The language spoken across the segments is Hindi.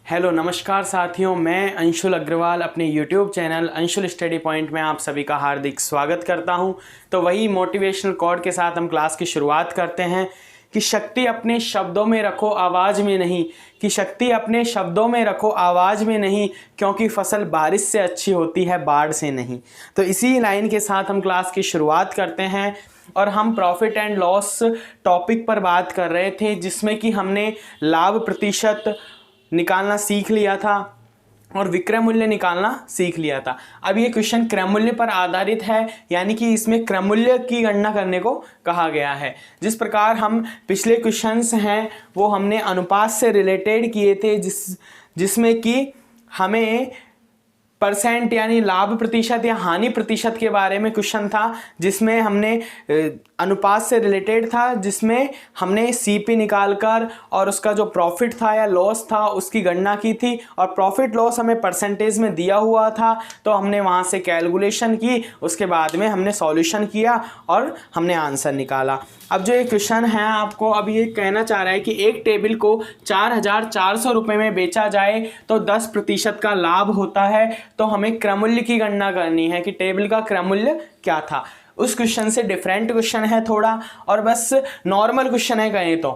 हेलो नमस्कार साथियों, मैं अंशुल अग्रवाल अपने YouTube channel Anshul study point में आप सभी का हार्दिक स्वागत करता हूं। तो वही मोटिवेशनल कोट के साथ हम क्लास की शुरुआत करते हैं कि शक्ति अपने शब्दों में रखो आवाज़ में नहीं, कि शक्ति अपने शब्दों में रखो आवाज़ में नहीं, क्योंकि फसल बारिश से अच्छी होती है बाढ़ से नहीं। तो इसी लाइन के साथ हम क्लास की शुरुआत करते हैं और हम प्रॉफिट एंड लॉस टॉपिक पर बात कर रहे थे, जिसमें कि हमने लाभ प्रतिशत निकालना सीख लिया था और विक्रय मूल्य निकालना सीख लिया था। अब ये क्वेश्चन क्रय मूल्य पर आधारित है, यानी कि इसमें क्रय मूल्य की गणना करने को कहा गया है। जिस प्रकार हम पिछले क्वेश्चंस हैं वो हमने अनुपात से रिलेटेड किए थे, जिसमें कि हमें परसेंट यानी लाभ प्रतिशत या हानि प्रतिशत के बारे में क्वेश्चन था, जिसमें हमने अनुपात से रिलेटेड था, जिसमें हमने सीपी निकालकर और उसका जो प्रॉफिट था या लॉस था उसकी गणना की थी, और प्रॉफिट लॉस हमें परसेंटेज में दिया हुआ था तो हमने वहाँ से कैलकुलेशन की, उसके बाद में हमने सॉल्यूशन किया और हमने आंसर निकाला। अब जो ये क्वेश्चन है आपको अब ये कहना चाह रहा है कि एक टेबल को 4,400 रुपये में बेचा जाए तो 10% का लाभ होता है। तो हमें क्रय मूल्य की गणना करनी है कि टेबल का क्रय मूल्य क्या था। उस क्वेश्चन से डिफरेंट क्वेश्चन है थोड़ा, और बस नॉर्मल क्वेश्चन है कहें तो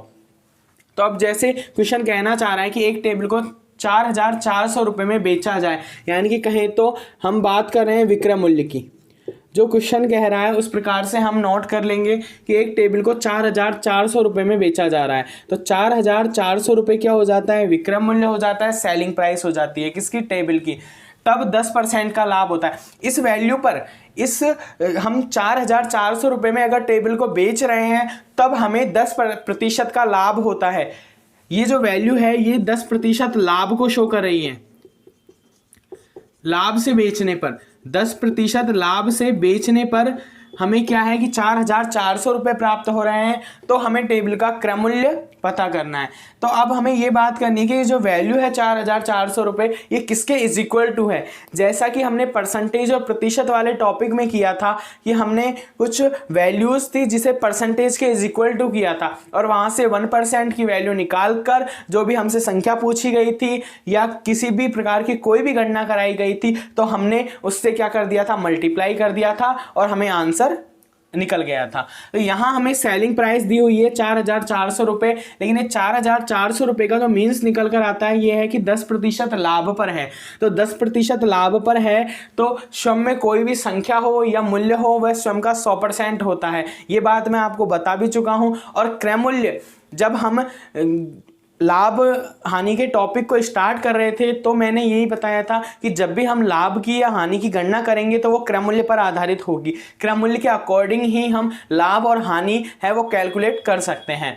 अब जैसे क्वेश्चन कहना चाह रहा है कि एक टेबल को 4,400 रुपये में बेचा जाए, यानी कि कहें तो हम बात कर रहे हैं विक्रय मूल्य की। जो क्वेश्चन कह रहा है उस प्रकार से हम नोट कर लेंगे कि एक टेबल को 4,400 रुपये में बेचा जा रहा है, तो 4,400 रुपये क्या हो जाता है, विक्रय मूल्य हो जाता है, सेलिंग प्राइस हो जाती है किसकी, टेबल की। तब 10% का लाभ होता है। इस वैल्यू पर हम 4,400 रुपये में अगर टेबल को बेच रहे हैं तब हमें 10% का लाभ होता है। ये जो वैल्यू है ये 10% लाभ को शो कर रही है। लाभ से बेचने पर 10% लाभ से बेचने पर हमें क्या है कि 4,400 रुपये प्राप्त हो रहे हैं, तो हमें टेबल का क्रय मूल्य पता करना है। तो अब हमें ये बात करनी है कि जो वैल्यू है 4,400 रुपये ये किसके इज इक्वल टू है। जैसा कि हमने परसेंटेज और प्रतिशत वाले टॉपिक में किया था कि हमने कुछ वैल्यूज़ थी जिसे परसेंटेज के इज इक्वल टू किया था, और वहाँ से 1% की वैल्यू निकाल कर जो भी हमसे संख्या पूछी गई थी या किसी भी प्रकार की कोई भी गणना कराई गई थी तो हमने उससे क्या कर दिया था, मल्टीप्लाई कर दिया था और हमें आंसर निकल गया था। तो यहाँ हमें सेलिंग प्राइस दी हुई है 4,400 रुपये, लेकिन ये 4,400 रुपये का जो मीन्स निकल कर आता है ये है कि 10% लाभ पर है। तो 10% लाभ पर है तो स्वयं में कोई भी संख्या हो या मूल्य हो वह स्वयं का 100% होता है। ये बात मैं आपको बता भी चुका हूँ। और क्रय मूल्य जब हम लाभ हानि के टॉपिक को स्टार्ट कर रहे थे तो मैंने यही बताया था कि जब भी हम लाभ की या हानि की गणना करेंगे तो वो क्रय मूल्य पर आधारित होगी। क्रय मूल्य के अकॉर्डिंग ही हम लाभ और हानि है वो कैलकुलेट कर सकते हैं।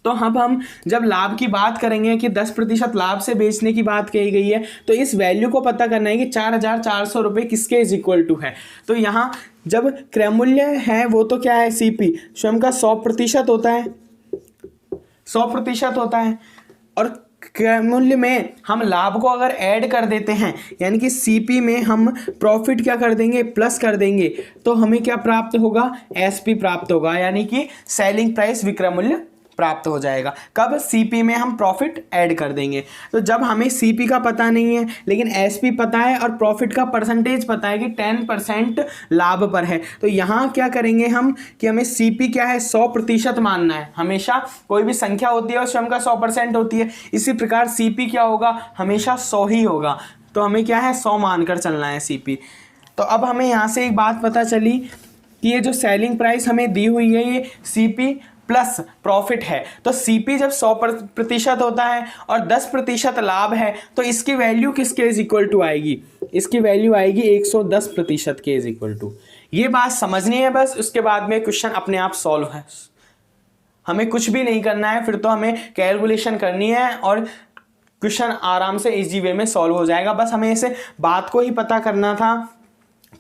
तो अब हम जब लाभ की बात करेंगे कि 10% लाभ से बेचने की बात कही गई है, तो इस वैल्यू को पता करना है कि 4,400 रुपये किसके इज इक्वल टू है। तो यहाँ जब क्रय मूल्य है वो तो क्या है, सीपी स्वयं का 100% होता है, 100% होता है। और क्रय मूल्य में हम लाभ को अगर ऐड कर देते हैं यानी कि सीपी में हम प्रॉफिट क्या कर देंगे, प्लस कर देंगे, तो हमें क्या प्राप्त होगा, एसपी प्राप्त होगा, यानी कि सेलिंग प्राइस विक्रय मूल्य प्राप्त हो जाएगा। कब, सीपी में हम प्रॉफिट ऐड कर देंगे। तो जब हमें सीपी का पता नहीं है लेकिन एसपी पता है और प्रॉफिट का परसेंटेज पता है कि 10% लाभ पर है, तो यहाँ क्या करेंगे हम कि हमें सीपी क्या है, 100% मानना है। हमेशा कोई भी संख्या होती है और स्वयं का 100% होती है, इसी प्रकार सीपी क्या होगा, हमेशा 100 ही होगा। तो हमें क्या है, 100 मानकर चलना है सीपी। तो अब हमें यहाँ से एक बात पता चली कि ये जो सेलिंग प्राइस हमें दी हुई है ये सीपी प्लस प्रॉफिट है। तो सीपी जब 100% होता है और 10% लाभ है तो इसकी वैल्यू किसके इज इक्वल टू आएगी, इसकी वैल्यू आएगी 110% के इज इक्वल टू। ये बात समझनी है बस, उसके बाद में क्वेश्चन अपने आप सॉल्व है। हमें कुछ भी नहीं करना है, फिर तो हमें कैलकुलेशन करनी है और क्वेश्चन आराम से इजी वे में सॉल्व हो जाएगा। बस हमें इसे बात को ही पता करना था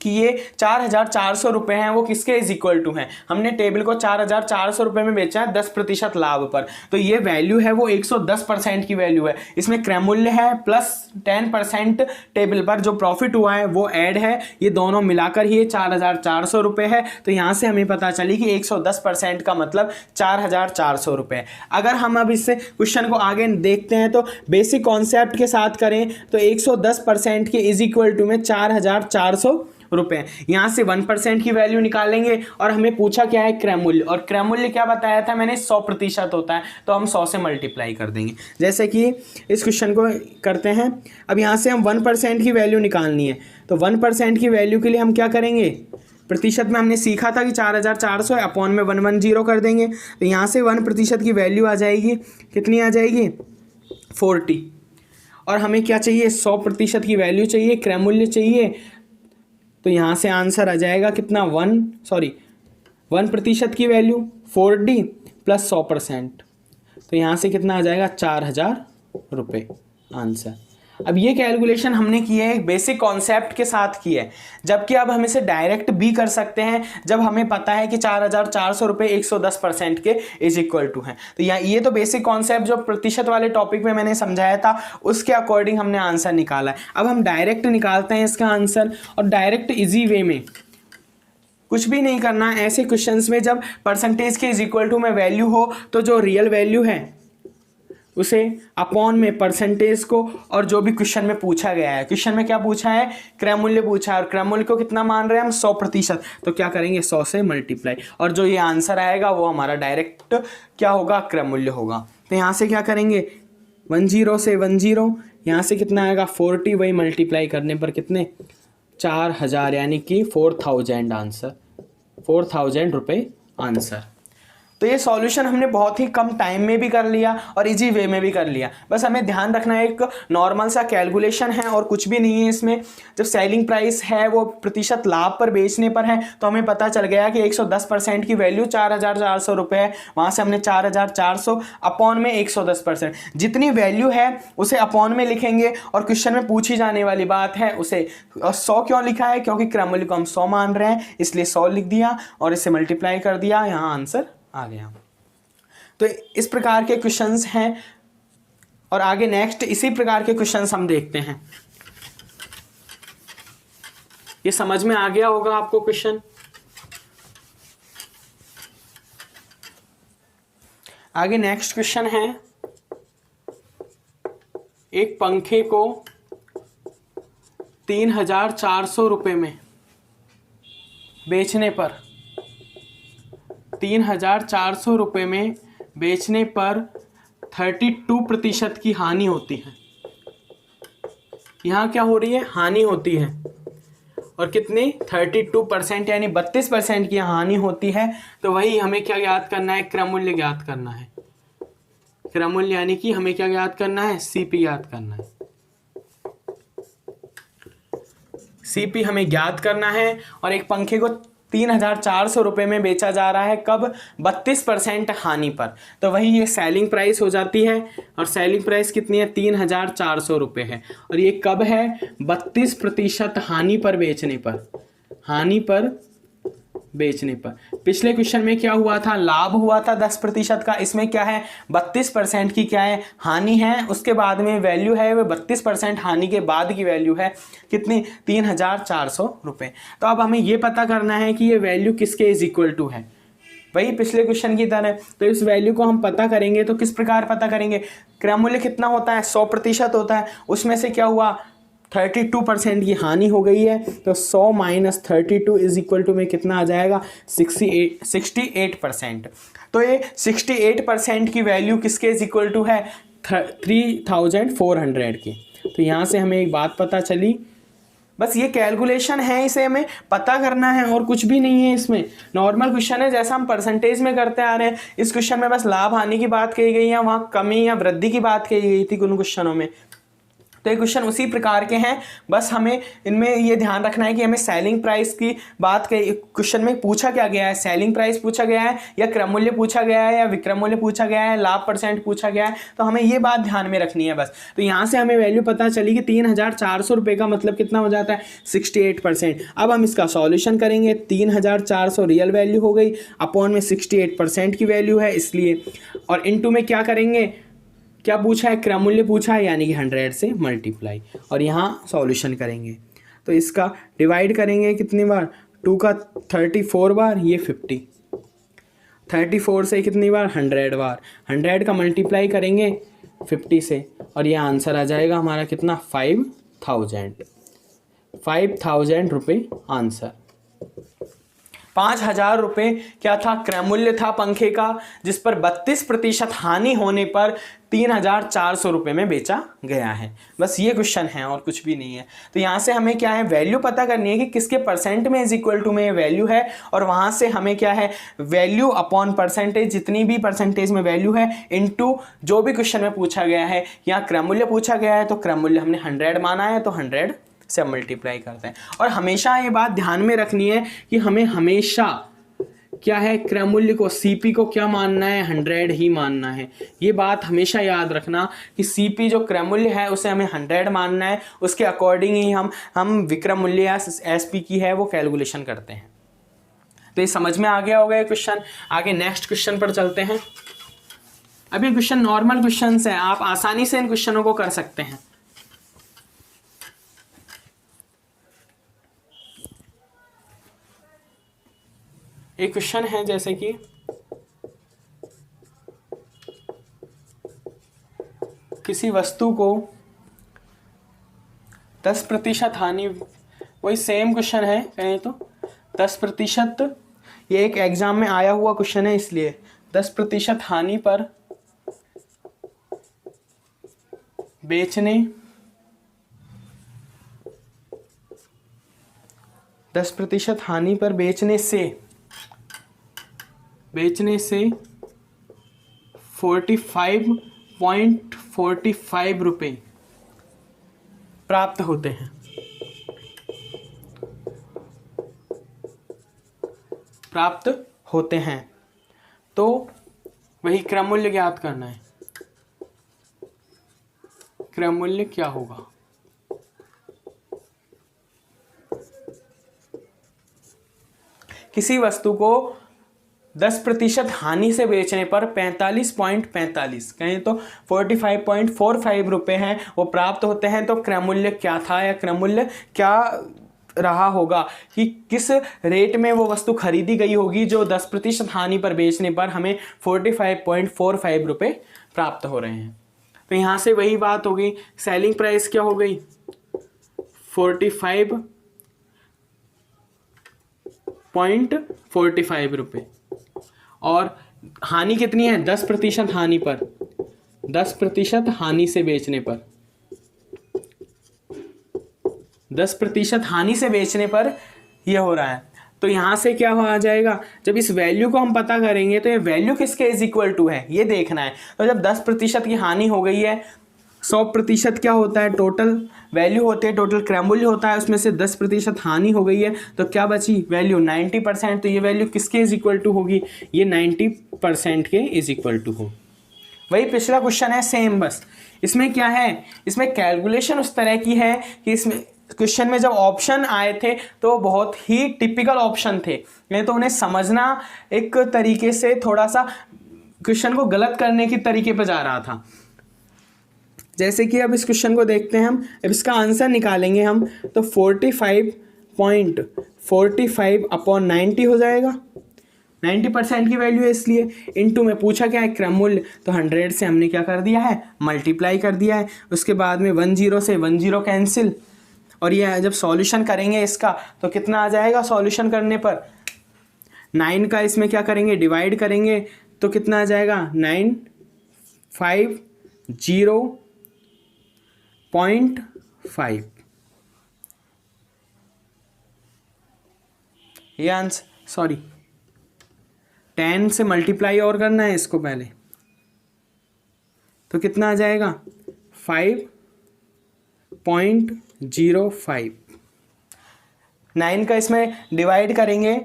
कि ये 4,400 रुपये हैं वो किसके इज इक्वल टू हैं, हमने टेबल को 4,400 रुपये में बेचा है 10% लाभ पर, तो ये वैल्यू है वो 110% की वैल्यू है। इसमें क्रय मूल्य है प्लस 10% टेबल पर जो प्रॉफिट हुआ है वो ऐड है, ये दोनों मिलाकर ही 4,400 रुपये है। तो यहाँ से हमें पता चली कि 110% का मतलब 4,400 रुपये। अगर हम अब इससे क्वेश्चन को आगे देखते हैं तो बेसिक कॉन्सेप्ट के साथ करें तो 110% के इज इक्वल टू में 4,400 रुपये, यहाँ से 1% की वैल्यू निकालेंगे और हमें पूछा क्या है क्रय मूल्य, और क्रय मूल्य क्या बताया था मैंने 100% होता है, तो हम 100 से मल्टीप्लाई कर देंगे। जैसे कि इस क्वेश्चन को करते हैं, अब यहाँ से हम 1% की वैल्यू निकालनी है, तो 1% की वैल्यू के लिए हम क्या करेंगे, प्रतिशत में हमने सीखा था कि 4,400 है, अपॉन में 110 कर देंगे, तो यहाँ से 1% की वैल्यू आ जाएगी, कितनी आ जाएगी 40, और हमें क्या चाहिए 100% की वैल्यू चाहिए, क्रय मूल्य चाहिए, तो यहाँ से आंसर आ जाएगा कितना 1% की वैल्यू 40 प्लस 100%, तो यहाँ से कितना आ जाएगा 4,000 रुपये आंसर। अब ये कैलकुलेशन हमने की है एक बेसिक कॉन्सेप्ट के साथ की है, जबकि अब हम इसे डायरेक्ट भी कर सकते हैं जब हमें पता है कि 4,400 रुपये 110% के इज इक्वल टू हैं। तो ये तो बेसिक कॉन्सेप्ट जो प्रतिशत वाले टॉपिक में मैंने समझाया था उसके अकॉर्डिंग हमने आंसर निकाला है। अब हम डायरेक्ट निकालते हैं इसका आंसर, और डायरेक्ट इजी वे में कुछ भी नहीं करना है। ऐसे क्वेश्चंस में जब परसेंटेज के इज इक्वल टू में वैल्यू हो तो जो रियल वैल्यू है उसे अपॉन में परसेंटेज को, और जो भी क्वेश्चन में पूछा गया है, क्वेश्चन में क्या पूछा है क्रय मूल्य पूछा है, और क्रय मूल्य को कितना मान रहे हैं हम 100%, तो क्या करेंगे 100 से मल्टीप्लाई, और जो ये आंसर आएगा वो हमारा डायरेक्ट क्या होगा क्रय मूल्य होगा। तो यहाँ से क्या करेंगे 10 से 10, यहाँ से कितना आएगा 40, वही मल्टीप्लाई करने पर कितने 4,000 यानी कि 4,000 आंसर, 4,000 रुपये आंसर। तो ये सॉल्यूशन हमने बहुत ही कम टाइम में भी कर लिया और इजी वे में भी कर लिया। बस हमें ध्यान रखना है एक नॉर्मल सा कैलकुलेशन है और कुछ भी नहीं है इसमें। जब सेलिंग प्राइस है वो प्रतिशत लाभ पर बेचने पर है, तो हमें पता चल गया कि 110% की वैल्यू 4,400 रुपये है। वहाँ से हमने 4,400 अपॉन में 110%, जितनी वैल्यू है उसे अपॉन में लिखेंगे, और क्वेश्चन में पूछी जाने वाली बात है उसे 100 क्यों लिखा है, क्योंकि क्रय मूल्य को हम 100 मान रहे हैं, इसलिए 100 लिख दिया और इसे मल्टीप्लाई कर दिया, यहाँ आंसर आ गया। तो इस प्रकार के क्वेश्चंस हैं, और आगे नेक्स्ट इसी प्रकार के क्वेश्चंस हम देखते हैं। ये समझ में आ गया होगा आपको क्वेश्चन। आगे नेक्स्ट क्वेश्चन है, एक पंखे को 3,400 रुपये में बेचने पर 3,400 रुपये में बेचने पर 32% की हानि होती है। यहाँ क्या हो रही है, हानि होती है, और कितनी 32% यानी 32% की हानि होती है। तो वही हमें क्या ज्ञात करना है, क्रय मूल्य ज्ञात करना है। क्रय मूल्य यानी कि हमें क्या ज्ञात करना है, सीपी ज्ञात करना है। सीपी हमें ज्ञात करना है, और एक पंखे को 3,400 रुपये में बेचा जा रहा है, कब 32% हानि पर, तो वही ये सेलिंग प्राइस हो जाती है, और सेलिंग प्राइस कितनी है 3,400 रुपये है, और ये कब है 32% हानि पर बेचने पर, हानि पर बेचने पर। पिछले क्वेश्चन में क्या हुआ था, लाभ हुआ था 10% का, इसमें क्या है 32% की क्या है हानि है, उसके बाद में वैल्यू है वो 32% हानि के बाद की वैल्यू है कितनी 3,400 रुपये। तो अब हमें ये पता करना है कि ये वैल्यू किसके इज इक्वल टू है, वही पिछले क्वेश्चन की तरह। तो इस वैल्यू को हम पता करेंगे, तो किस प्रकार पता करेंगे, क्रय मूल्य कितना होता है 100% होता है, उसमें से क्या हुआ 32% की हानि हो गई है, तो 100 माइनस 32 इज इक्वल टू में कितना आ जाएगा 68%। तो ये 68% की वैल्यू किसके इज इक्वल टू है 3,400 की। तो यहाँ से हमें एक बात पता चली, बस ये कैलकुलेशन है, इसे हमें पता करना है और कुछ भी नहीं है इसमें। नॉर्मल क्वेश्चन है जैसा हम परसेंटेज में करते आ रहे हैं। इस क्वेश्चन में बस लाभ हानि की बात कही गई है, वहाँ कमी या वृद्धि की बात कही गई थी कुछ क्वेश्चनों में। तो ये क्वेश्चन उसी प्रकार के हैं, बस हमें इनमें ये ध्यान रखना है कि हमें सेलिंग प्राइस की बात क्वेश्चन में पूछा क्या गया है, सेलिंग प्राइस पूछा गया है या क्रम मूल्य पूछा गया है या विक्रम मूल्य पूछा गया है, लाभ परसेंट पूछा गया है, तो हमें ये बात ध्यान में रखनी है बस। तो यहाँ से हमें वैल्यू पता चली कि 3,400 रुपये का मतलब कितना हो जाता है 68%। अब हम इसका सॉल्यूशन करेंगे, 3,400 रियल वैल्यू हो गई, अपॉन में 68% की वैल्यू है इसलिए, और इनटू में क्या करेंगे, क्या पूछा है, क्रम मूल्य पूछा है यानी कि 100 से मल्टीप्लाई, और यहाँ सॉल्यूशन करेंगे। तो इसका डिवाइड करेंगे कितनी बार, 2 का 34 बार, ये 50, 34 से कितनी बार 100 बार, 100 का मल्टीप्लाई करेंगे 50 से, और ये आंसर आ जाएगा हमारा कितना 5,000 रुपये आंसर। 5,000 रुपये क्या था, क्रय मूल्य था पंखे का, जिस पर 32% हानि होने पर 3,400 रुपये में बेचा गया है। बस ये क्वेश्चन है और कुछ भी नहीं है। तो यहाँ से हमें क्या है, वैल्यू पता करनी है कि किसके परसेंट में इज इक्वल टू में ये वैल्यू है, और वहाँ से हमें क्या है, वैल्यू अपॉन परसेंटेज, जितनी भी परसेंटेज में वैल्यू है इनटू जो भी क्वेश्चन में पूछा गया है। यहाँ क्रय मूल्य पूछा गया है तो क्रय मूल्य हमने 100 माना है तो 100 से मल्टीप्लाई करते हैं। और हमेशा ये बात ध्यान में रखनी है कि हमें हमेशा क्या है, क्रय मूल्य को, सीपी को क्या मानना है, 100 ही मानना है। ये बात हमेशा याद रखना कि सीपी जो क्रय मूल्य है उसे हमें 100 मानना है, उसके अकॉर्डिंग ही हम विक्रम मूल्य या एसपी की है वो कैलकुलेशन करते हैं। तो ये समझ में आ गया होगा ये क्वेश्चन। आगे नेक्स्ट क्वेश्चन पर चलते हैं। अब ये क्वेश्चन नॉर्मल क्वेश्चन है, आप आसानी से इन क्वेश्चनों को कर सकते हैं। एक क्वेश्चन है जैसे कि किसी वस्तु को 10% हानि, वही सेम क्वेश्चन है कहें तो 10%, ये एक एग्जाम में आया हुआ क्वेश्चन है इसलिए 10% हानि पर बेचने 10% हानि पर बेचने से 45.45 रुपये प्राप्त होते हैं। तो वही क्रम मूल्य ज्ञात करना है। क्रम मूल्य क्या होगा, किसी वस्तु को 10% हानि से बेचने पर 45.45 कहें तो 45.45 रुपये हैं वो प्राप्त होते हैं। तो क्रय मूल्य क्या था या क्रय मूल्य क्या रहा होगा कि किस रेट में वो वस्तु खरीदी गई होगी जो 10% हानि पर बेचने पर हमें 45.45 रुपये प्राप्त हो रहे हैं। तो यहाँ से वही बात हो गई, सेलिंग प्राइस क्या हो गई 45.45 रुपये, और हानि कितनी है 10% हानि पर, 10% हानि से बेचने पर, 10% हानि से बेचने पर ये हो रहा है। तो यहाँ से क्या हो आ जाएगा, जब इस वैल्यू को हम पता करेंगे तो ये वैल्यू किसके इज इक्वल टू है ये देखना है। तो जब 10% की हानि हो गई है, 100% क्या होता है टोटल वैल्यू होती है, टोटल क्रय मूल्य होता है, उसमें से 10% हानि हो गई है तो क्या बची वैल्यू 90%। तो ये वैल्यू किसके इज इक्वल टू होगी, ये 90% के इज इक्वल टू हो। वही पिछला क्वेश्चन है सेम, बस इसमें क्या है, इसमें कैलकुलेशन उस तरह की है कि इसमें क्वेश्चन में जब ऑप्शन आए थे तो बहुत ही टिपिकल ऑप्शन थे, नहीं तो उन्हें समझना एक तरीके से थोड़ा सा क्वेश्चन को गलत करने की तरीके पर जा रहा था। जैसे कि अब इस क्वेश्चन को देखते हैं हम, अब इसका आंसर निकालेंगे हम तो 45.45 अपॉन 90 हो जाएगा, 90% की वैल्यू है इसलिए, इनटू में पूछा क्या है क्रम मूल्य, तो 100 से हमने क्या कर दिया है मल्टीप्लाई कर दिया है। उसके बाद में 10 से 10 कैंसिल, और ये जब सॉल्यूशन करेंगे इसका तो कितना आ जाएगा, सॉल्यूशन करने पर 9 का इसमें क्या करेंगे डिवाइड करेंगे तो कितना आ जाएगा 950.5, ये आंसर, सॉरी 10 से मल्टीप्लाई और करना है इसको पहले, तो कितना आ जाएगा 5 0.05। 9 का इसमें डिवाइड करेंगे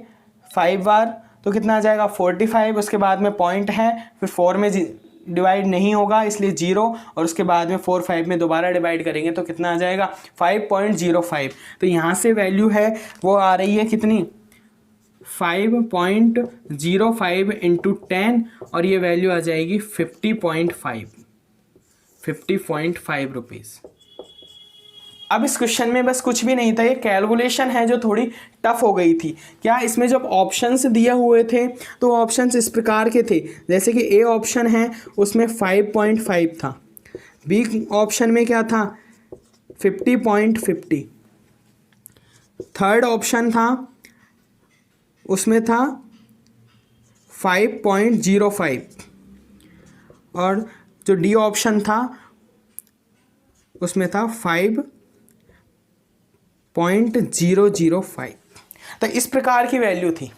5 बार तो कितना आ जाएगा 45। उसके बाद में पॉइंट है, फिर 4 में डिवाइड नहीं होगा इसलिए 0, और उसके बाद में 4 5 में दोबारा डिवाइड करेंगे तो कितना आ जाएगा 5.05। तो यहाँ से वैल्यू है वो आ रही है कितनी 5.05 इंटू 10, और ये वैल्यू आ जाएगी 50.5 रुपीज़। अब इस क्वेश्चन में बस कुछ भी नहीं था, ये कैलकुलेशन है जो थोड़ी टफ हो गई थी। क्या इसमें जब ऑप्शंस दिए हुए थे तो ऑप्शंस इस प्रकार के थे, जैसे कि ए ऑप्शन है उसमें 5.5 था, बी ऑप्शन में क्या था 50.50, थर्ड ऑप्शन था उसमें था 5.05, और जो डी ऑप्शन था उसमें था 5.005। तो इस प्रकार की वैल्यू थी।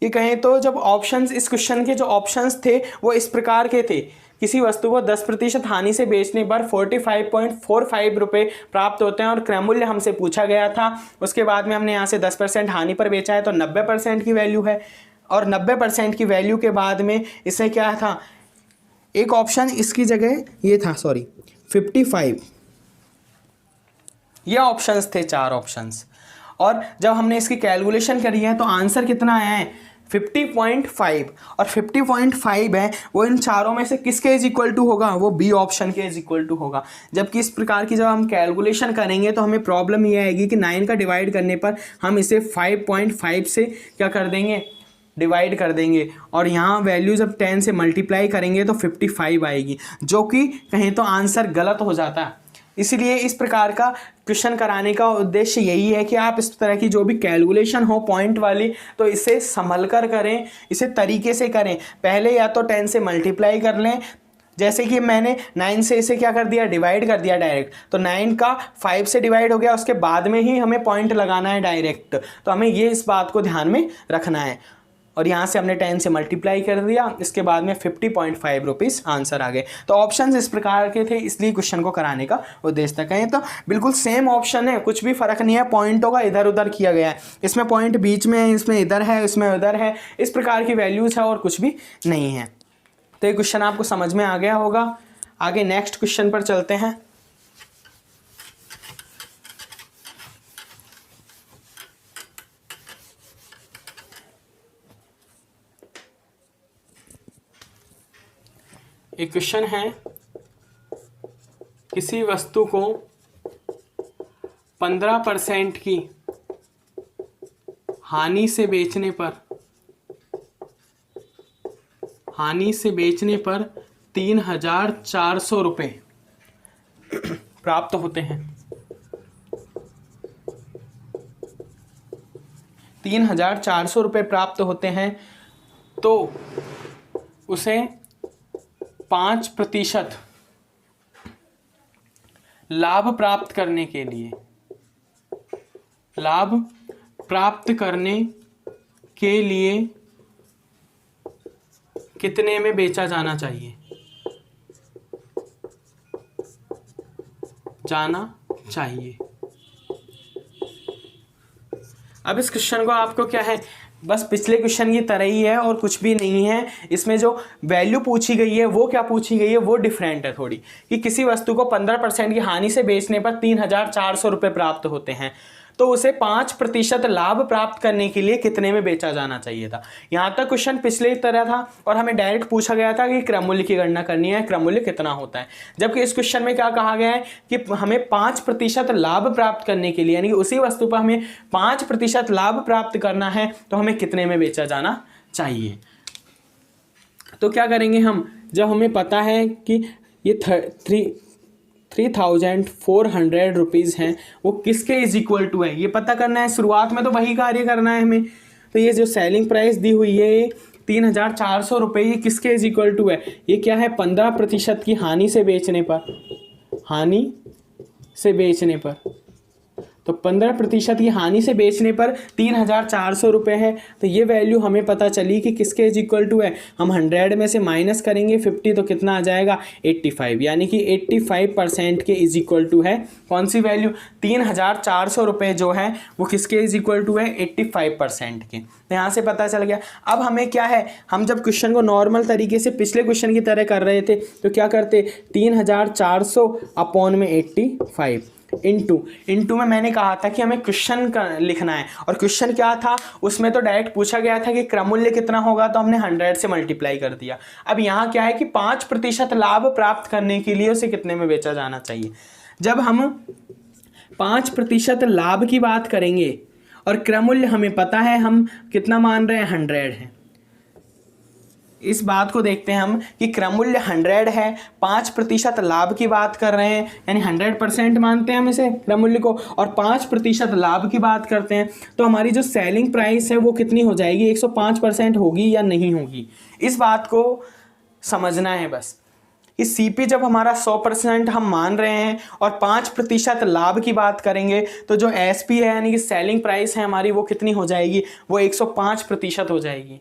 ये कहें तो जब ऑप्शंस, इस क्वेश्चन के जो ऑप्शंस थे वो इस प्रकार के थे, किसी वस्तु को 10% हानि से बेचने पर 45.45 रुपये प्राप्त होते हैं और क्रय मूल्य हमसे पूछा गया था। उसके बाद में हमने यहाँ से 10% हानि पर बेचा है तो 90% की वैल्यू है, और 90% की वैल्यू के बाद में इसे क्या था, एक ऑप्शन इसकी जगह ये था 55, ये ऑप्शंस थे 4 ऑप्शंस। और जब हमने इसकी कैलकुलेशन करी है तो आंसर कितना आया है 50.5, और 50.5 है वो इन चारों में से किसके इज इक्वल टू होगा, वो बी ऑप्शन के इज इक्वल टू होगा। जबकि इस प्रकार की जब हम कैलकुलेशन करेंगे तो हमें प्रॉब्लम ये आएगी कि 9 का डिवाइड करने पर हम इसे 5.5 से क्या कर देंगे, डिवाइड कर देंगे, और यहाँ वैल्यू जब 10 से मल्टीप्लाई करेंगे तो 55 आएगी, जो कि कहें तो आंसर गलत हो जाता है। इसीलिए इस प्रकार का क्वेश्चन कराने का उद्देश्य यही है कि आप इस तरह की जो भी कैलकुलेशन हो पॉइंट वाली तो इसे संभल कर करें, इसे तरीके से करें। पहले या तो 10 से मल्टीप्लाई कर लें, जैसे कि मैंने 9 से इसे क्या कर दिया, डिवाइड कर दिया डायरेक्ट, तो 9 का 5 से डिवाइड हो गया, उसके बाद में ही हमें पॉइंट लगाना है डायरेक्ट। तो हमें ये इस बात को ध्यान में रखना है। और यहाँ से हमने 10 से मल्टीप्लाई कर दिया, इसके बाद में 50.5 रुपीज़ आंसर आ गए। तो ऑप्शंस इस प्रकार के थे, इसलिए क्वेश्चन को कराने का उद्देश्य था। कहें तो बिल्कुल सेम ऑप्शन है, कुछ भी फ़र्क नहीं है, पॉइंटों का इधर उधर किया गया है। इसमें पॉइंट बीच में है, इसमें इधर है, इसमें उधर है, इस प्रकार की वैल्यूज़ है और कुछ भी नहीं है। तो ये क्वेश्चन आपको समझ में आ गया होगा। आगे नेक्स्ट क्वेश्चन पर चलते हैं। एक क्वेश्चन है, किसी वस्तु को 15% की हानि से बेचने पर 3,400 रुपये प्राप्त होते हैं। 3,400 रुपये प्राप्त होते हैं, तो उसे 5% लाभ प्राप्त करने के लिए कितने में बेचा जाना चाहिए। अब इस क्वेश्चन को आपको क्या है, बस पिछले क्वेश्चन की तरह ही है और कुछ भी नहीं है। इसमें जो वैल्यू पूछी गई है वो क्या पूछी गई है, वो डिफरेंट है थोड़ी, कि किसी वस्तु को 15% की हानि से बेचने पर 3,400 रुपये प्राप्त होते हैं, तो उसे 5% लाभ प्राप्त करने के लिए कितने में बेचा जाना चाहिए था। यहाँ तक क्वेश्चन पिछले तरह था और हमें डायरेक्ट पूछा गया था कि क्रय मूल्य की गणना करनी है, क्रय मूल्य कितना होता है। जबकि इस क्वेश्चन में क्या कहा गया है कि हमें 5% लाभ प्राप्त करने के लिए, यानी कि उसी वस्तु पर हमें 5% लाभ प्राप्त करना है, तो हमें कितने में बेचा जाना चाहिए। तो क्या करेंगे हम, जब हमें पता है कि ये 3,400 रुपीज़ हैं, वो किसके इज इक्वल टू है ये पता करना है। शुरुआत में तो वही कार्य करना है हमें। तो ये जो सेलिंग प्राइस दी हुई है ये 3,400 रुपये, ये किसके इज इक्वल टू है, ये क्या है 15% की हानि से बेचने पर तो 15% की हानि से बेचने पर 3,400 रुपये है। तो ये वैल्यू हमें पता चली कि किसके इज इक्वल टू है, हम 100 में से माइनस करेंगे 50 तो कितना आ जाएगा 85, यानी कि 85% के इज इक्वल टू है कौन सी वैल्यू, 3,400 रुपये जो है वो किसके इज इक्वल टू है 85% के। तो यहाँ से पता चल गया। अब हमें क्या है, हम जब क्वेश्चन को नॉर्मल तरीके से पिछले क्वेश्चन की तरह कर रहे थे तो क्या करते, 3,400 अपॉन में 85 इंटू में मैंने कहा था कि हमें क्वेश्चन का लिखना है, और क्वेश्चन क्या था उसमें तो डायरेक्ट पूछा गया था कि क्रम मूल्य कितना होगा, तो हमने 100 से मल्टीप्लाई कर दिया। अब यहाँ क्या है कि 5% लाभ प्राप्त करने के लिए उसे कितने में बेचा जाना चाहिए। जब हम 5% लाभ की बात करेंगे और क्रम मूल्य हमें पता है हम कितना मान रहे हैं 100 है, इस बात को देखते हैं हम कि क्रम मूल्य 100 है, 5% लाभ की बात कर रहे हैं, यानी 100% मानते हैं हम इसे क्रम मूल्य को, और 5% लाभ की बात करते हैं, तो हमारी जो सेलिंग प्राइस है वो कितनी हो जाएगी, 105% होगी या नहीं होगी, इस बात को समझना है बस। इस CP जब हमारा 100% हम मान रहे हैं और 5% लाभ की बात करेंगे तो जो SP है यानी कि सेलिंग प्राइस है हमारी वो कितनी हो जाएगी, वो 105% हो जाएगी।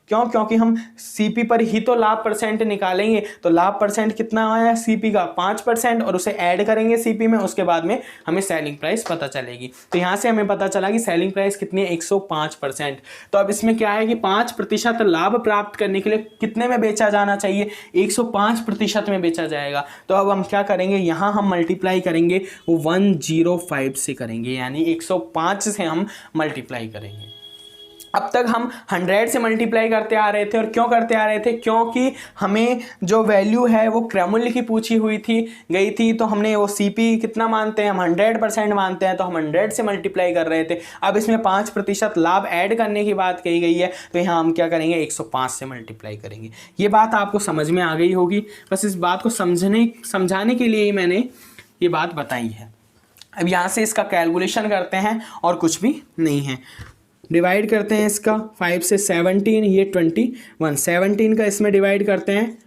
क्यों, क्योंकि हम CP पर ही तो लाभ परसेंट निकालेंगे, तो लाभ परसेंट कितना आया CP का 5%, और उसे ऐड करेंगे CP में, उसके बाद में हमें सेलिंग प्राइस पता चलेगी। तो यहाँ से हमें पता चला कि सेलिंग प्राइस कितनी है 105%। तो अब इसमें क्या है कि 5% लाभ प्राप्त करने के लिए कितने में बेचा जाना चाहिए, 105% में बेचा जाएगा। तो अब हम क्या करेंगे, यहाँ हम मल्टीप्लाई करेंगे वो 105 से करेंगे, यानी 105 से हम मल्टीप्लाई करेंगे। अब तक हम 100 से मल्टीप्लाई करते आ रहे थे, और क्यों करते आ रहे थे, क्योंकि हमें जो वैल्यू है वो क्रम मूल्य की पूछी हुई थी गई थी, तो हमने वो CP कितना मानते हैं, हम 100% मानते हैं, तो हम 100 से मल्टीप्लाई कर रहे थे। अब इसमें 5% लाभ ऐड करने की बात कही गई है, तो यहाँ हम क्या करेंगे 105 से मल्टीप्लाई करेंगे। ये बात आपको समझ में आ गई होगी, बस इस बात को समझाने के लिए ही मैंने ये बात बताई है। अब यहाँ से इसका कैलकुलेशन करते हैं और कुछ भी नहीं है। डिवाइड करते हैं इसका 5 से 17, ये 21, 17 का इसमें डिवाइड करते हैं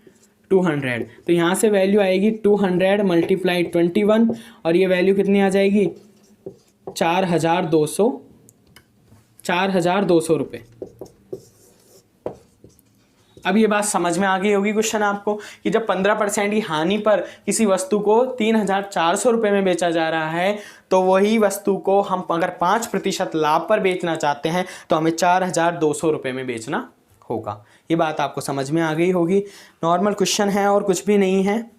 200, तो यहाँ से वैल्यू आएगी 200 मल्टीप्लाई 21, और ये वैल्यू कितनी आ जाएगी 4,200 रुपये। अब ये बात समझ में आ गई होगी क्वेश्चन आपको कि जब 15% की हानि पर किसी वस्तु को 3,400 रुपये में बेचा जा रहा है, तो वही वस्तु को हम अगर 5% लाभ पर बेचना चाहते हैं तो हमें 4,200 रुपये में बेचना होगा। ये बात आपको समझ में आ गई होगी। नॉर्मल क्वेश्चन है और कुछ भी नहीं है।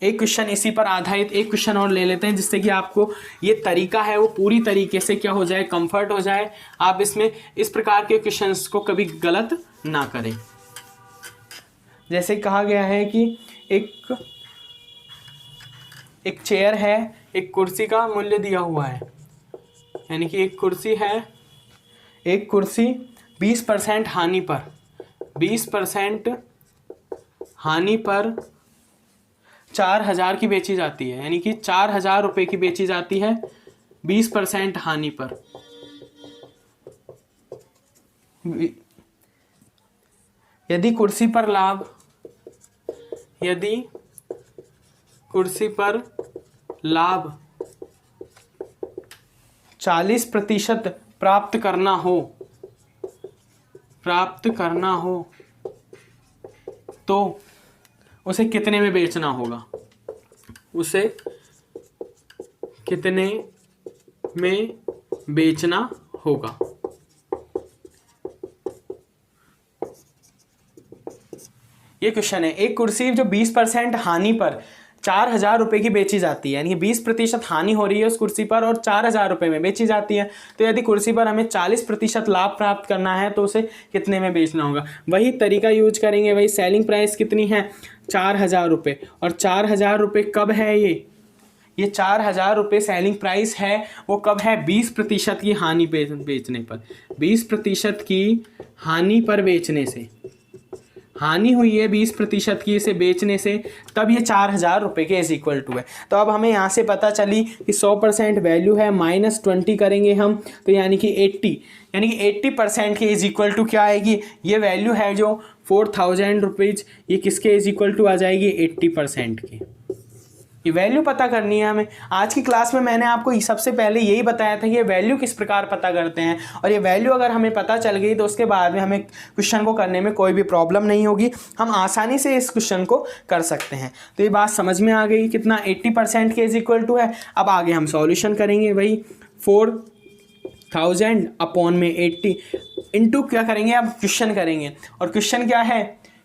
एक क्वेश्चन इसी पर आधारित एक क्वेश्चन और ले लेते हैं, जिससे कि आपको ये तरीका है वो पूरी तरीके से क्या हो जाए, कंफर्ट हो जाए। आप इसमें इस प्रकार के क्वेश्चंस को कभी गलत ना करें। जैसे कहा गया है कि एक चेयर है, एक कुर्सी का मूल्य दिया हुआ है, यानी कि एक कुर्सी है, एक कुर्सी 20% हानि पर 4,000 की बेची जाती है, यानी कि 4,000 रुपये की बेची जाती है 20% हानि पर। यदि कुर्सी पर लाभ 40% प्राप्त करना हो तो उसे कितने में बेचना होगा, ये क्वेश्चन है। एक कुर्सी जो 20% हानि पर 4,000 रुपये की बेची जाती है, यानी कि 20% हानि हो रही है उस कुर्सी पर और 4,000 रुपये में बेची जाती है, तो यदि कुर्सी पर हमें 40% लाभ प्राप्त करना है तो उसे कितने में बेचना होगा। वही तरीका यूज करेंगे। वही सेलिंग प्राइस कितनी है 4,000 रुपये, और 4,000 रुपये कब है, ये 4,000 रुपये सेलिंग प्राइस है, वो कब है 20% की हानि बेचने पर। 20% की हानि पर बेचने से, हानि हुई है 20% की इसे बेचने से, तब ये 4,000 रुपये के इज इक्वल टू है। तो अब हमें यहाँ से पता चली कि 100% वैल्यू है, -20 करेंगे हम, तो यानी कि 80% के इज इक्वल टू क्या आएगी, ये वैल्यू है जो 4,000 रुपीज़, ये किसके इज इक्वल टू आ जाएगी 80% की। ये वैल्यू पता करनी है हमें। आज की क्लास में मैंने आपको सबसे पहले यही बताया था कि ये वैल्यू किस प्रकार पता करते हैं, और ये वैल्यू अगर हमें पता चल गई तो उसके बाद में हमें क्वेश्चन को करने में कोई भी प्रॉब्लम नहीं होगी, हम आसानी से इस क्वेश्चन को कर सकते हैं। तो ये बात समझ में आ गई, कितना 80% के इज इक्वल टू है। अब आगे हम सॉल्यूशन करेंगे, वही 4000 अपॉन में 80 इंटू क्या करेंगे, अब क्वेश्चन करेंगे, और क्वेश्चन क्या है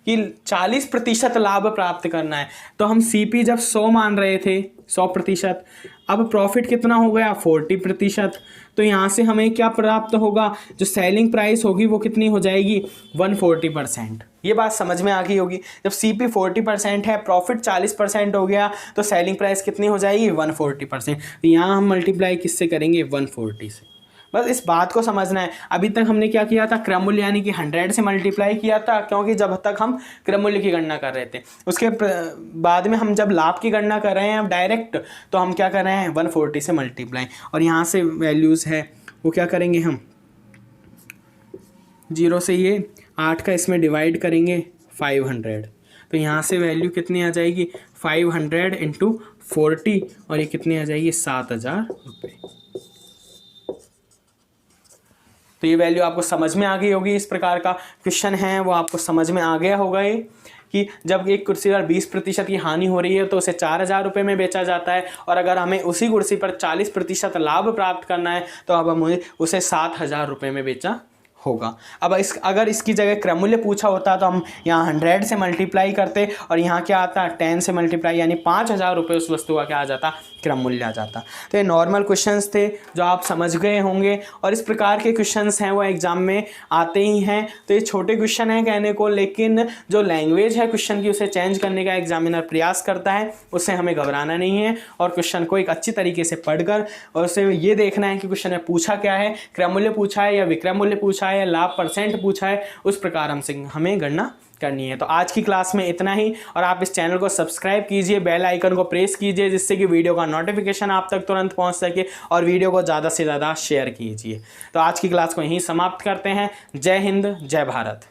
कि 40% लाभ प्राप्त करना है। तो हम CP जब 100 मान रहे थे, 100%, अब प्रॉफिट कितना हो गया 40%। तो यहाँ से हमें क्या प्राप्त होगा, जो सेलिंग प्राइस होगी वो कितनी हो जाएगी 140%। ये बात समझ में आ गई होगी। जब CP 40% है, प्रॉफिट 40% हो गया, तो सेलिंग प्राइस कितनी हो जाएगी 140%। तो यहाँ हम मल्टीप्लाई किससे करेंगे 140 से। बस इस बात को समझना है। अभी तक हमने क्या किया था, क्रम मूल्य यानी कि 100 से मल्टीप्लाई किया था, क्योंकि जब तक हम क्रम मूल्य की गणना कर रहे थे। उसके बाद में हम जब लाभ की गणना कर रहे हैं अब डायरेक्ट, तो हम क्या कर रहे हैं 140 से मल्टीप्लाई, और यहाँ से वैल्यूज़ है वो क्या करेंगे हम 0 से ये 8 का इसमें डिवाइड करेंगे 500। तो यहाँ से वैल्यू कितनी आ जाएगी 500 इंटू 40, और ये कितनी आ जाएगी 7000 रुपये। तो ये वैल्यू आपको समझ में आ गई होगी। इस प्रकार का क्वेश्चन है वो आपको समझ में आ गया होगा ये, कि जब एक कुर्सी पर 20% की हानि हो रही है तो उसे 4000 रुपये में बेचा जाता है, और अगर हमें उसी कुर्सी पर 40% लाभ प्राप्त करना है तो अब हमें उसे 7000 रुपये में बेचा होगा। अब अगर इसकी जगह क्रम मूल्य पूछा होता तो हम यहाँ 100 से मल्टीप्लाई करते, और यहाँ क्या आता 10 से मल्टीप्लाई, यानी 5000 रुपये उस वस्तु का क्या आ जाता क्रम मूल्य आ जाता। तो ये नॉर्मल क्वेश्चंस थे जो आप समझ गए होंगे, और इस प्रकार के क्वेश्चंस हैं वो एग्जाम में आते ही हैं। तो ये छोटे क्वेश्चन हैं कहने को, लेकिन जो लैंग्वेज है क्वेश्चन की उसे चेंज करने का एग्जामिनर प्रयास करता है, उससे हमें घबराना नहीं है, और क्वेश्चन को एक अच्छी तरीके से पढ़कर और उसे ये देखना है कि क्वेश्चन में पूछा क्या है, क्रम मूल्य पूछा है या विक्रम मूल्य पूछा है या लाभ % पूछा है, उस प्रकार हमें गणना करनी है। तो आज की क्लास में इतना ही, और आप इस चैनल को सब्सक्राइब कीजिए, बेल आइकन को प्रेस कीजिए, जिससे कि वीडियो का नोटिफिकेशन आप तक तुरंत पहुंच सके, और वीडियो को ज़्यादा से ज़्यादा शेयर कीजिए। तो आज की क्लास को यहीं समाप्त करते हैं। जय हिंद, जय भारत।